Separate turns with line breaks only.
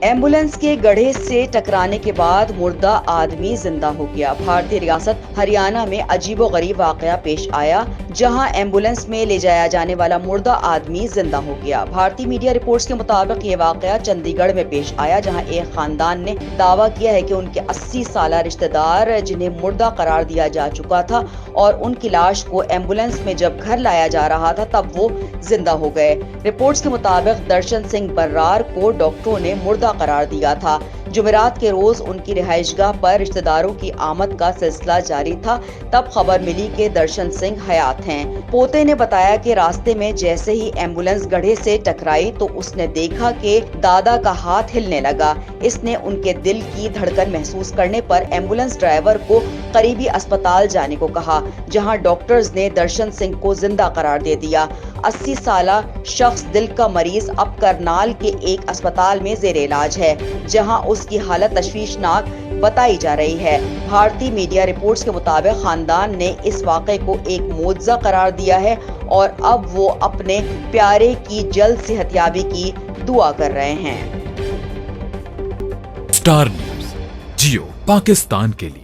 Ambulance के गड्ढे से टकराने के बाद मुर्दा आदमी जिंदा हो गया। भारतीय रियासत हरियाणा में अजीबोगरीब वाकया पेश आया, जहां एम्बुलेंस में ले जाया जाने वाला मुर्दा आदमी जिंदा हो गया। भारतीय मीडिया रिपोर्ट्स के मुताबिक ये वाकया चंडीगढ़ में पेश आया, जहां एक खानदान ने दावा किया है कि उनके 80 साल रिश्तेदार, जिन्हें मुर्दा करार दिया जा चुका था और उनकी लाश को एम्बुलेंस में जब घर लाया जा रहा था तब वो जिंदा हो गए। रिपोर्ट्स के मुताबिक दर्शन सिंह बर्रार को डॉक्टरों ने मुर्दा करार दिया था। जुमेरात के रोज उनकी रिहाइशगाह पर रिश्तेदारों की आमद का सिलसिला जारी था, तब खबर मिली कि दर्शन सिंह हयात हैं। पोते ने बताया कि रास्ते में जैसे ही एम्बुलेंस गड्ढे से टकराई तो उसने देखा कि दादा का हाथ हिलने लगा। इसने उनके दिल की धड़कन महसूस करने पर एम्बुलेंस ड्राइवर को करीबी अस्पताल जाने को कहा, जहां डॉक्टर्स ने दर्शन सिंह को जिंदा करार दे दिया। 80 साला शख्स दिल का मरीज अब करनाल के एक अस्पताल में जेर इलाज है, जहां उसकी हालत तशवीशनाक बताई जा रही है। भारतीय मीडिया रिपोर्ट्स के मुताबिक खानदान ने इस वाक़े को एक मुआवजा करार दिया है और अब वो अपने प्यारे की जल्द सेहतयाबी की दुआ कर रहे हैं।
स्टार न्यूज़, जियो पाकिस्तान के लिए।